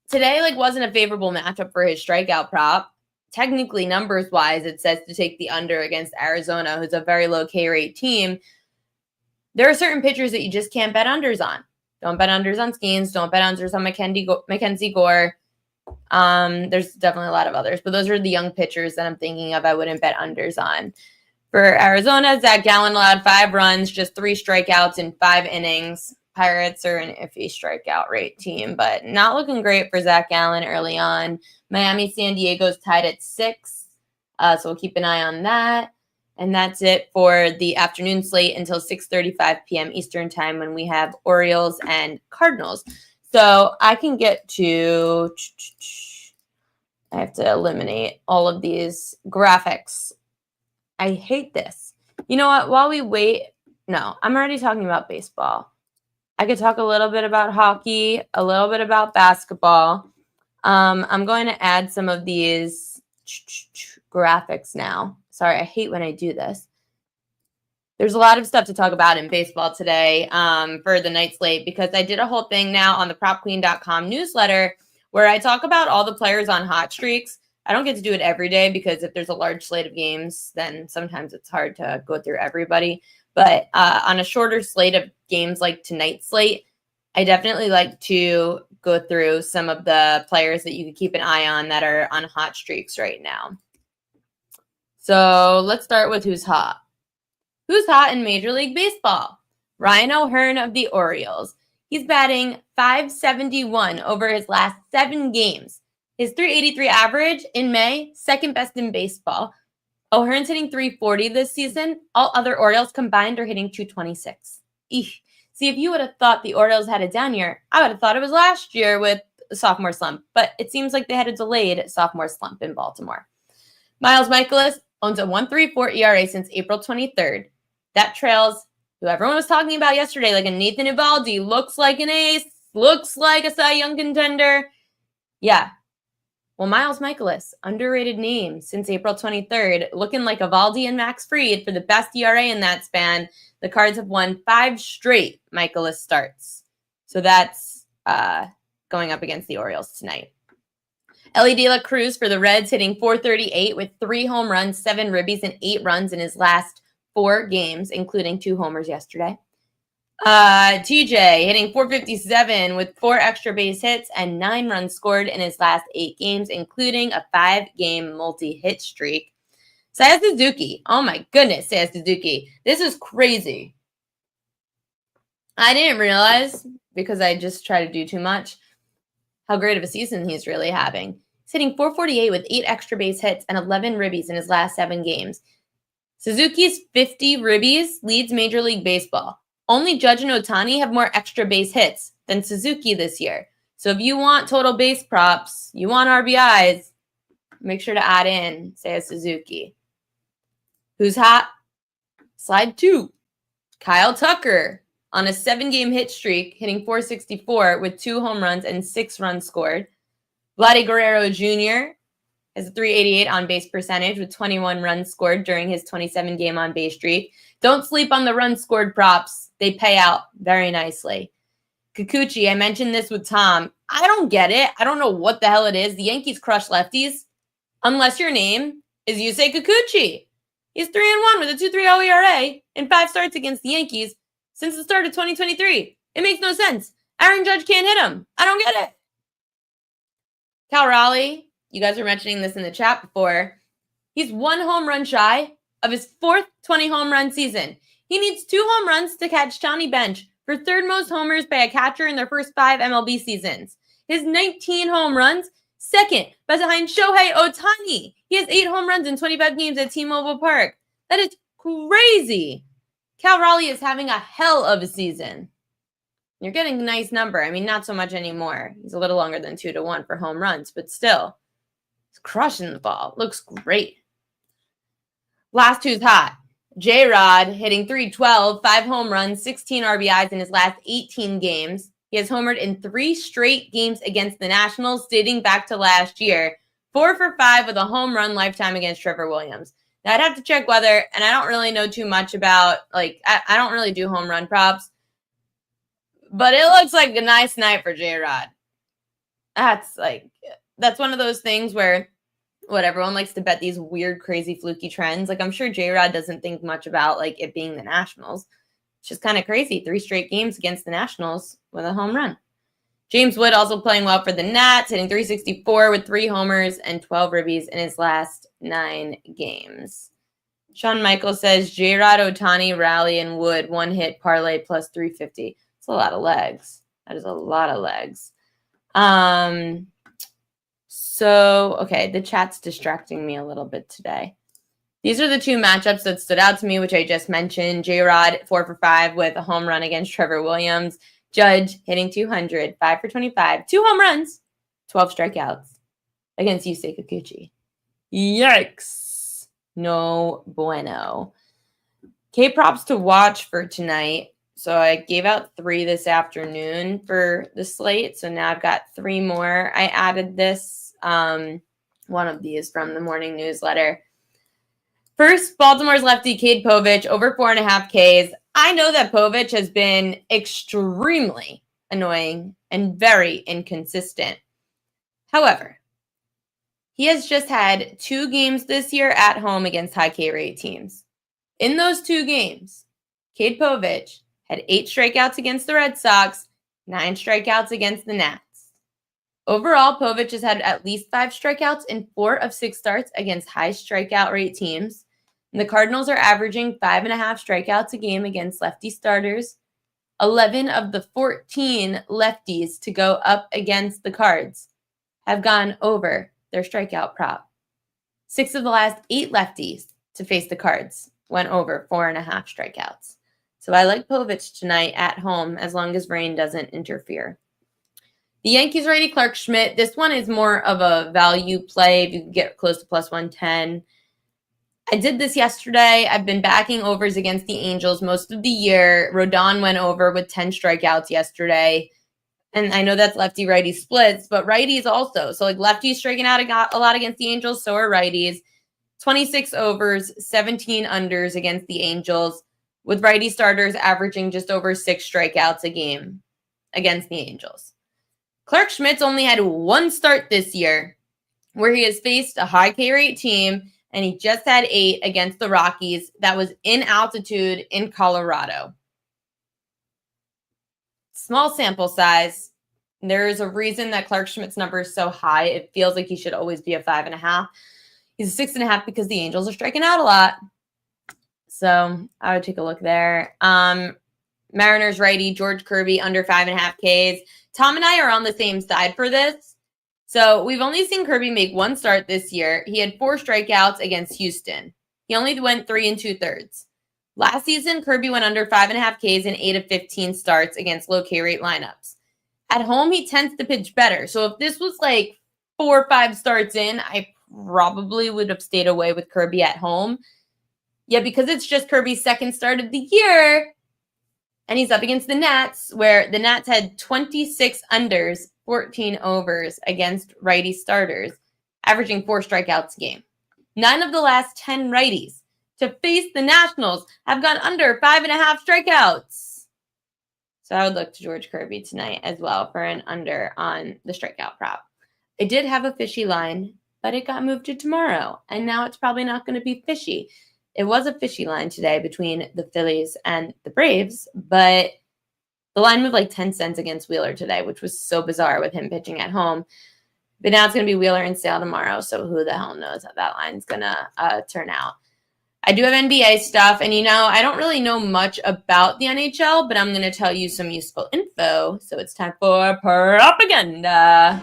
today wasn't a favorable matchup for his strikeout prop. Technically, numbers-wise, it says to take the under against Arizona, who's a very low K rate team. There are certain pitchers that you just can't bet unders on. Don't bet unders on Skeens. Don't bet unders on Mackenzie Gore. There's definitely a lot of others, but those are the young pitchers that I'm thinking of I wouldn't bet unders on. For Arizona, Zach Gallen allowed 5 runs, just 3 strikeouts in 5 innings. Pirates are an iffy strikeout rate team, but not looking great for Zach Gallen early on. Miami, San Diego's tied at 6, so we'll keep an eye on that. And that's it for the afternoon slate until 6:35 p.m. Eastern time when we have Orioles and Cardinals. So I can get to – I have to eliminate all of these graphics. I hate this. You know what? While we wait – no, I'm already talking about baseball. I could talk a little bit about hockey, a little bit about basketball. I'm going to add some of these graphics now. Sorry, I hate when I do this. There's a lot of stuff to talk about in baseball today for the night slate because I did a whole thing now on the PropQueen.com newsletter where I talk about all the players on hot streaks. I don't get to do it every day because if there's a large slate of games, then sometimes it's hard to go through everybody. But on a shorter slate of games like tonight's slate, I definitely like to go through some of the players that you can keep an eye on that are on hot streaks right now. So let's start with who's hot. Who's hot in Major League Baseball? Ryan O'Hearn of the Orioles. He's batting .571 over his last 7 games. His .383 average in May, second best in baseball. O'Hearn's hitting .340 this season. All other Orioles combined are hitting .226. Eesh. See, if you would have thought the Orioles had a down year, I would have thought it was last year with the sophomore slump. But it seems like they had a delayed sophomore slump in Baltimore. Miles Mikolas owns a 1.34 ERA since April 23rd. That trails who everyone was talking about yesterday, like a Nathan Eovaldi, looks like an ace, looks like a Cy Young contender. Yeah. Well, Miles Mikolas, underrated name since April 23rd, looking like Eovaldi and Max Fried for the best ERA in that span. The Cards have won 5 straight Mikolas starts. So that's going up against the Orioles tonight. Elly De La Cruz for the Reds hitting .438 with 3 home runs, 7 ribbies, and 8 runs in his last 4 games, including 2 homers yesterday. TJ hitting .457 with 4 extra base hits and 9 runs scored in his last 8 games, including a 5-game multi-hit streak. Seiya Suzuki. Oh my goodness, Seiya Suzuki. This is crazy. I didn't realize, because I just try to do too much, how great of a season he's really having. He's hitting .448 with 8 extra base hits and 11 ribbies in his last 7 games. Suzuki's 50 ribbies leads Major League Baseball. Only Judge and Ohtani have more extra base hits. than Suzuki this year. So if you want total base props, you want RBIs, make sure to add in, say, a Suzuki. Who's hot? Slide 2. Kyle Tucker on a 7-game hit streak, hitting .464 with 2 home runs and 6 runs scored. Vladdy Guerrero Jr. has a .388 on-base percentage with 21 runs scored during his 27-game on-base streak. Don't sleep on the runs scored props. They pay out very nicely. Kikuchi, I mentioned this with Tom. I don't get it. I don't know what the hell it is. The Yankees crush lefties unless your name is Yusei Kikuchi. He's 3-1 with a 2.30 ERA in 5 starts against the Yankees since the start of 2023. It makes no sense. Aaron Judge can't hit him. I don't get it. Cal Raleigh, you guys were mentioning this in the chat before. He's 1 home run shy of his 4th 20 home run season. He needs 2 home runs to catch Johnny Bench for 3rd most homers by a catcher in their first 5 MLB seasons. His 19 home runs, 2nd behind Shohei Ohtani. He has 8 home runs in 25 games at T-Mobile Park. That is crazy. Cal Raleigh is having a hell of a season. You're getting a nice number. I mean, not so much anymore. He's a little longer than 2-1 for home runs, but still, he's crushing the ball. Looks great. Last who's hot. J-Rod hitting .312, 5 home runs, 16 RBIs in his last 18 games. He has homered in 3 straight games against the Nationals, dating back to last year. 4 for 5 with a home run lifetime against Trevor Williams. Now, I'd have to check whether, and I don't really know too much about, I don't really do home run props, but it looks like a nice night for J-Rod. That's one of those things where everyone likes to bet these weird, crazy, fluky trends. I'm sure J-Rod doesn't think much about, it being the Nationals. It's just kind of crazy. 3 straight games against the Nationals with a home run. James Wood also playing well for the Nats, hitting .364 with 3 homers and 12 ribbies in his last 9 games. Sean Michael says, J-Rod, Ohtani, Raleigh, and Wood, 1 hit parlay plus 350. It's a lot of legs. That is a lot of legs. Okay, the chat's distracting me a little bit today. These are the 2 matchups that stood out to me, which I just mentioned. J-Rod, 4 for 5 with a home run against Trevor Williams. Judge hitting .200, 5 for 25, 2 home runs, 12 strikeouts against Yusei Kikuchi. Yikes. No bueno. K-props to watch for tonight. So I gave out 3 this afternoon for the slate. So now I've got 3 more. I added this, one of these from the morning newsletter. First, Baltimore's lefty Cade Povich, over 4.5 Ks. I know that Povich has been extremely annoying and very inconsistent. However, he has just had 2 games this year at home against high K rate teams. In those 2 games, Cade Povich had 8 strikeouts against the Red Sox, 9 strikeouts against the Nats. Overall, Povich has had at least 5 strikeouts in 4 of 6 starts against high strikeout rate teams. And the Cardinals are averaging 5.5 strikeouts a game against lefty starters. 11 of the 14 lefties to go up against the Cards have gone over their strikeout prop. 6 of the last 8 lefties to face the Cards went over 4.5 strikeouts. So I like Povich tonight at home as long as rain doesn't interfere. The Yankees righty Clark Schmidt. This one is more of a value play if you can get close to plus 110. I did this yesterday. I've been backing overs against the Angels most of the year. Rodon went over with 10 strikeouts yesterday. And I know that's lefty-righty splits, but righties also. So lefties striking out a lot against the Angels, so are righties. 26 overs, 17 unders against the Angels, with righty starters averaging just over 6 strikeouts a game against the Angels. Clark Schmidt's only had 1 start this year where he has faced a high K rate team, and he just had 8 against the Rockies. That was in altitude in Colorado. Small sample size. There is a reason that Clark Schmidt's number is so high. It feels like he should always be a 5.5. He's a 6.5 because the Angels are striking out a lot. So I would take a look there. Mariners righty George Kirby under 5.5 Ks. Tom and I are on the same side for this. So we've only seen Kirby make 1 start this year. He had 4 strikeouts against Houston. He only went 3 2/3. Last season, Kirby went under 5.5 Ks in 8 of 15 starts against low K rate lineups. At home, he tends to pitch better. So if this was like 4 or 5 starts in, I probably would have stayed away with Kirby at home. Yeah, because it's just Kirby's second start of the year, and he's up against the Nats, where the Nats had 26 unders, 14 overs against righty starters, averaging 4 strikeouts a game. 9 of the last 10 righties to face the Nationals have gone under 5.5 strikeouts. So I would look to George Kirby tonight as well for an under on the strikeout prop. It did have a fishy line, but it got moved to tomorrow, and now it's probably not going to be fishy. It was a fishy line today between the Phillies and the Braves, but the line moved like 10 cents against Wheeler today, which was so bizarre with him pitching at home. But now it's going to be Wheeler and Sale tomorrow, so who the hell knows how that line's going to turn out. I do have NBA stuff, and I don't really know much about the NHL, but I'm going to tell you some useful info, so it's time for propaganda.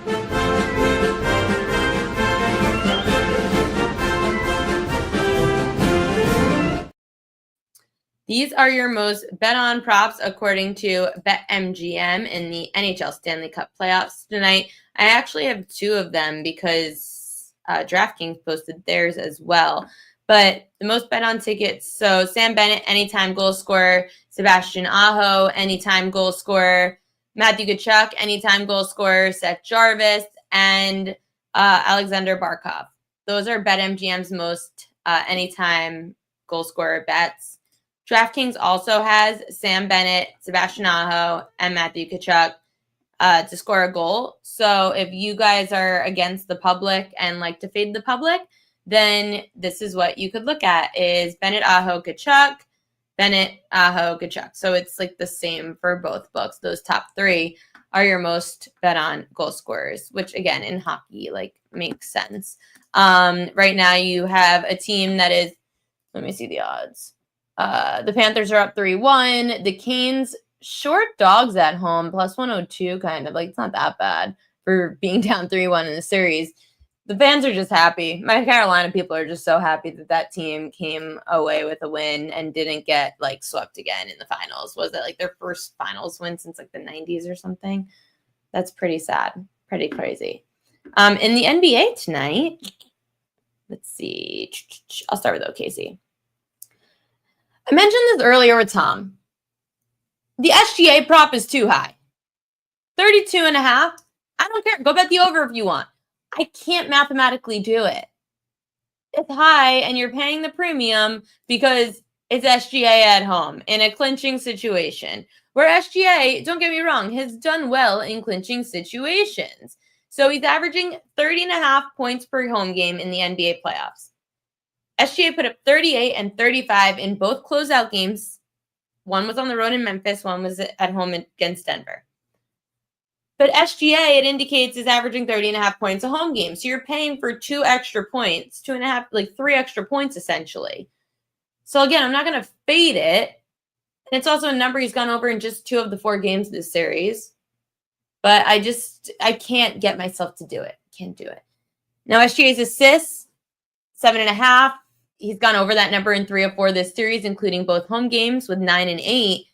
These are your most bet-on props according to BetMGM in the NHL Stanley Cup playoffs tonight. I actually have 2 of them because DraftKings posted theirs as well. But the most bet-on tickets, so Sam Bennett, anytime goal scorer, Sebastian Aho, anytime goal scorer, Matthew Tkachuk, anytime goal scorer, Seth Jarvis, and Alexander Barkov. Those are BetMGM's most anytime goal scorer bets. DraftKings also has Sam Bennett, Sebastian Aho, and Matthew Tkachuk to score a goal. So if you guys are against the public and like to fade the public, then this is what you could look at is Bennett, Aho, Tkachuk, Bennett, Aho, Tkachuk. So it's like the same for both books. Those top 3 are your most bet on goal scorers, which again, in hockey, like makes sense. Right now you have a team that is, let me see the odds. The Panthers are up 3-1. The Canes short dogs at home, plus 102, kind of like it's not that bad for being down 3-1 in the series. The fans are just happy. My Carolina people are just so happy that team came away with a win and didn't get like swept again in the finals. Was it like their first finals win since like the 90s or something? That's pretty sad, pretty crazy. In the NBA tonight, let's see. I'll start with OKC. I mentioned this earlier with Tom. The SGA prop is too high. 32.5. I don't care. Go bet the over if you want. I can't mathematically do it. It's high and you're paying the premium because it's SGA at home in a clinching situation. Where SGA, don't get me wrong, has done well in clinching situations. So he's averaging 30.5 points per home game in the NBA playoffs. SGA put up 38 and 35 in both closeout games. One was on the road in Memphis, one was at home against Denver. But SGA, it indicates, is averaging 30.5 points a home game. So you're paying for 2 extra points, 2.5, like 3 extra points essentially. So again, I'm not going to fade it. And it's also a number he's gone over in just 2 of the 4 games this series. But I can't get myself to do it. Can't do it. Now SGA's assists, 7.5. He's gone over that number in 3 of 4 this series, including both home games with 9 and 8.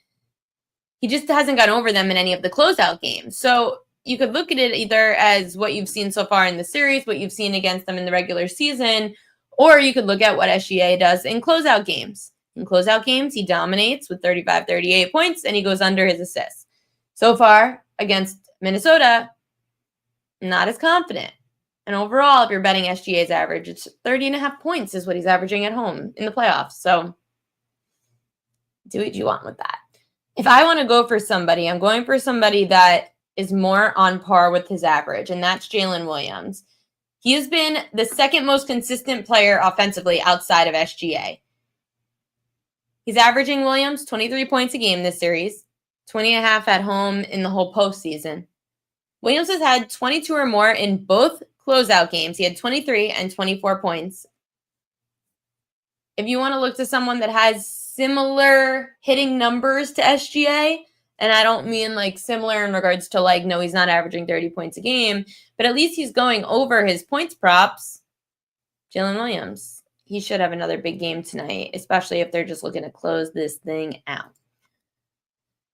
He just hasn't gone over them in any of the closeout games. So you could look at it either as what you've seen so far in the series, what you've seen against them in the regular season, or you could look at what SGA does in closeout games. In closeout games, he dominates with 35, 38 points, and he goes under his assists. So far, against Minnesota, not as confident. And overall, if you're betting SGA's average, it's 30.5 points is what he's averaging at home in the playoffs. So do what you want with that. If I want to go for somebody, I'm going for somebody that is more on par with his average, and that's Jalen Williams. He has been the second most consistent player offensively outside of SGA. He's averaging, Williams, 23 points a game this series, 20.5 at home in the whole postseason. Williams has had 22 or more in both closeout games. He had 23 and 24 points. If you want to look to someone that has similar hitting numbers to SGA, and I don't mean like similar in regards to like, no, he's not averaging 30 points a game, but at least he's going over his points props. Jalen Williams, he should have another big game tonight, especially if they're just looking to close this thing out.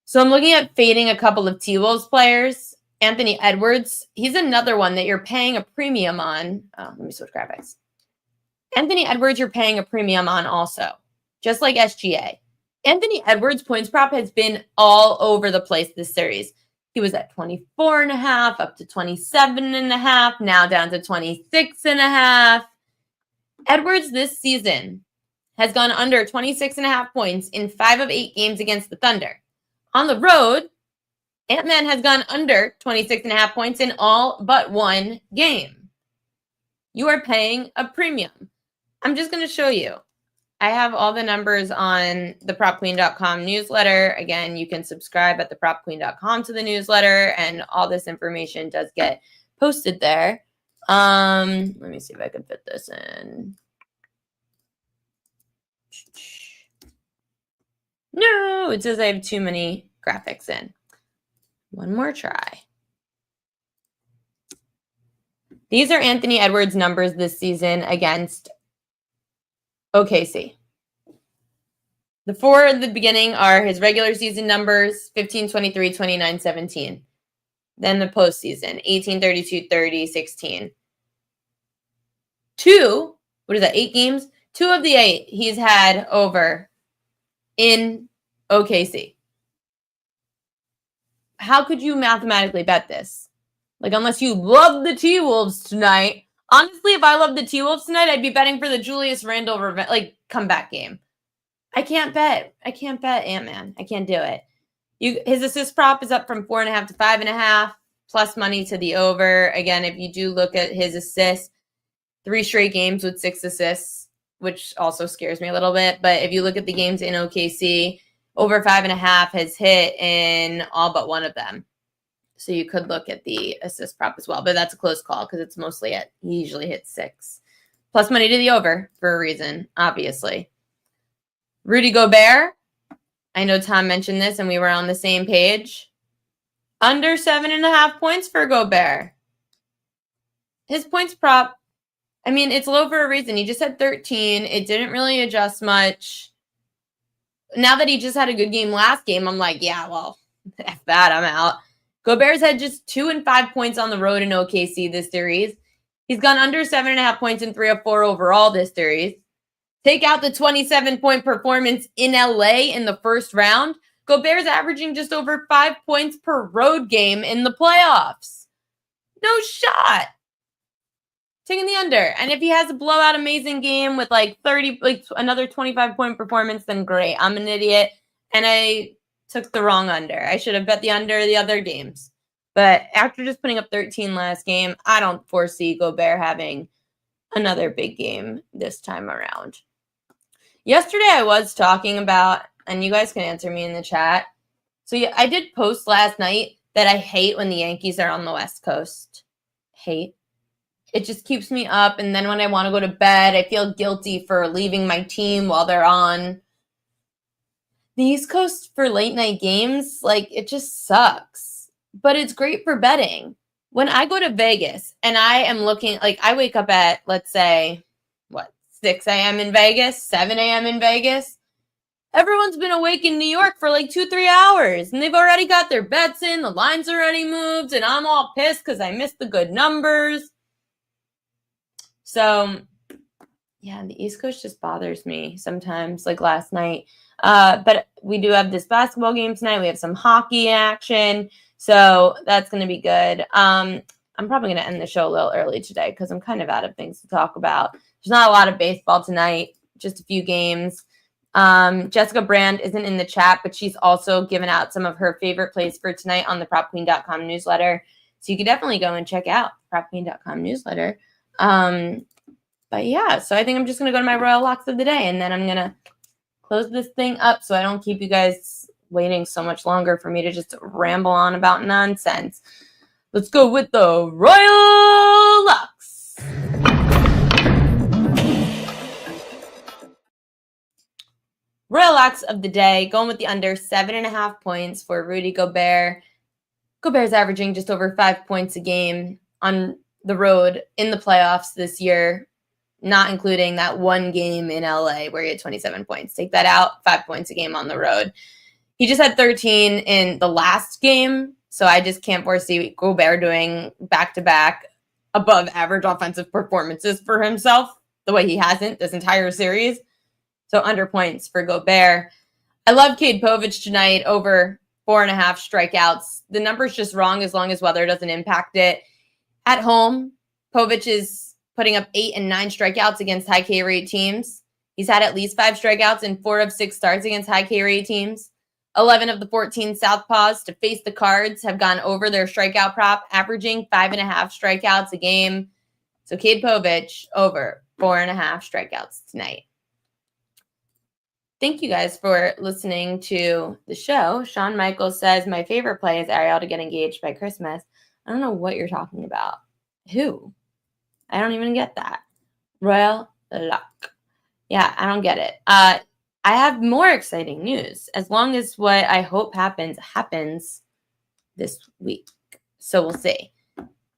So I'm looking at fading a couple of T-Wolves players. Anthony Edwards, he's another one that you're paying a premium on. Oh, let me switch graphics. Anthony Edwards, you're paying a premium on also, just like SGA. Anthony Edwards' points prop has been all over the place this series. He was at 24.5, up to 27.5, now down to 26.5. Edwards this season has gone under 26.5 points in 5 of 8 games against the Thunder. On the road, Ant-Man has gone under 26.5 points in all but one game. You are paying a premium. I'm just going to show you. I have all the numbers on the propqueen.com newsletter. Again, you can subscribe at thepropqueen.com to the newsletter, and all this information does get posted there. Let me see if I can fit this in. No, it says I have too many graphics in. One more try. These are Anthony Edwards' numbers this season against OKC. The four at the beginning are his regular season numbers, 15, 23, 29, 17. Then the postseason, 18, 32, 30, 16. 8 games? 2 of the 8 he's had over in OKC. How could you mathematically bet this? Like, unless you love the T-Wolves tonight. Honestly, if I loved the T-Wolves tonight, I'd be betting for the Julius Randle comeback game. I can't bet Ant-Man. I can't do it. His assist prop is up from 4.5 to 5.5, plus money to the over. Again, if you do look at his assists, 3 straight games with 6 assists, which also scares me a little bit. But if you look at the games in OKC, over 5.5 has hit in all but one of them. So you could look at the assist prop as well, but that's a close call because it's mostly he usually hits 6. Plus money to the over for a reason, obviously. Rudy Gobert, I know Tom mentioned this and we were on the same page. Under 7.5 points for Gobert. His points prop, it's low for a reason. He just had 13. It didn't really adjust much. Now that he just had a good game last game, I'm like, yeah, well, F that, I'm out. Gobert's had just 2 and 5 points on the road in OKC this series. He's gone under 7.5 points in 3 of 4 overall this series. Take out the 27-point performance in LA in the first round. Gobert's averaging just over 5 points per road game in the playoffs. No shot. Taking the under. And if he has a blowout amazing game with another 25-point performance, then great. I'm an idiot. And I took the wrong under. I should have bet the under the other games. But after just putting up 13 last game, I don't foresee Gobert having another big game this time around. Yesterday I was talking about, and you guys can answer me in the chat. So yeah, I did post last night that I hate when the Yankees are on the West Coast. Hate. It just keeps me up. And then when I want to go to bed, I feel guilty for leaving my team while they're on the East Coast for late night games. It just sucks. But it's great for betting. When I go to Vegas and I am looking, I wake up at, let's say, 6 a.m. in Vegas, 7 a.m. in Vegas. Everyone's been awake in New York for 2-3 hours. And they've already got their bets in. The line's already moved. And I'm all pissed because I missed the good numbers. So, yeah, the East Coast just bothers me sometimes, like last night. But we do have this basketball game tonight. We have some hockey action. So that's going to be good. I'm probably going to end the show a little early today because I'm kind of out of things to talk about. There's not a lot of baseball tonight, just a few games. Jessica Brand isn't in the chat, but she's also given out some of her favorite plays for tonight on the propqueen.com newsletter. So you can definitely go and check out propqueen.com newsletter. But yeah, so I think I'm just going to go to my Royal Locks of the day, and then I'm going to close this thing up so I don't keep you guys waiting so much longer for me to just ramble on about nonsense. Let's go with the Royal Locks. Royal Locks of the day, going with the under 7.5 points for Rudy Gobert. Gobert's averaging just over 5 points a game on the road in the playoffs this year, not including that one game in LA where he had 27 points. Take that out, 5 points a game on the road. He just had 13 in the last game, So I just can't foresee Gobert doing back-to-back above average offensive performances for himself the way he hasn't this entire series. So under points for Gobert. I love Cade Povich tonight over 4.5 strikeouts. The number's just wrong as long as weather doesn't impact it. At home, Povich is putting up 8 and 9 strikeouts against high K rate teams. He's had at least 5 strikeouts in 4 of 6 starts against high K rate teams. 11 of the 14 Southpaws to face the Cards have gone over their strikeout prop, averaging 5.5 strikeouts a game. So Cade Povich over 4.5 strikeouts tonight. Thank you guys for listening to the show. Sean Michael says, my favorite play is Ariel to get engaged by Christmas. I don't know what you're talking about. Who? I don't even get that. Royal Luck. Yeah, I don't get it. I have more exciting news. As long as what I hope happens this week. So we'll see.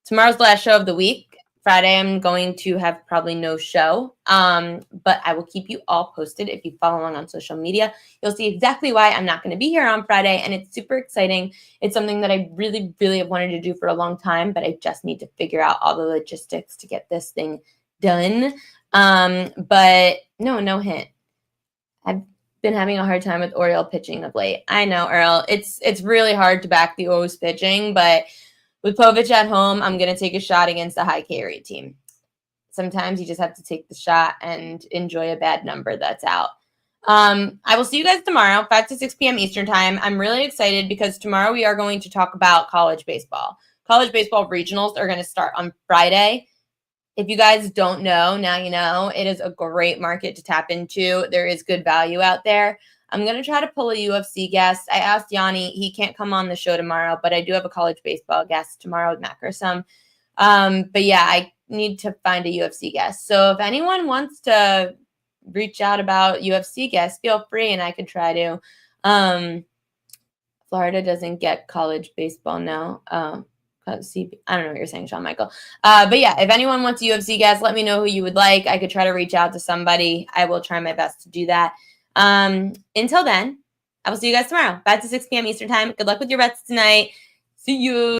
Tomorrow's the last show of the week. Friday, I'm going to have probably no show, but I will keep you all posted. If you follow along on social media, you'll see exactly why I'm not going to be here on Friday, and it's super exciting. It's something that I really, really have wanted to do for a long time, but I just need to figure out all the logistics to get this thing done. But no hint. I've been having a hard time with Oriole pitching of late. I know, Earl. It's really hard to back the O's pitching, but with Povich at home, I'm going to take a shot against a high K rate team. Sometimes you just have to take the shot and enjoy a bad number that's out. I will see you guys tomorrow, 5 to 6 p.m. Eastern time. I'm really excited because tomorrow we are going to talk about college baseball. College baseball regionals are going to start on Friday. If you guys don't know, now you know. It is a great market to tap into. There is good value out there. I'm going to try to pull a UFC guest. I asked Yanni. He can't come on the show tomorrow, but I do have a college baseball guest tomorrow with Matt Grissom. But yeah, I need to find a UFC guest. So if anyone wants to reach out about UFC guests, feel free, and I could try to. Florida doesn't get college baseball now. I don't know what you're saying, Sean Michael. But yeah, if anyone wants a UFC guest, let me know who you would like. I could try to reach out to somebody. I will try my best to do that. Until then, I will see you guys tomorrow, 5 to 6 p.m. Eastern time. Good luck with your bets tonight. See you.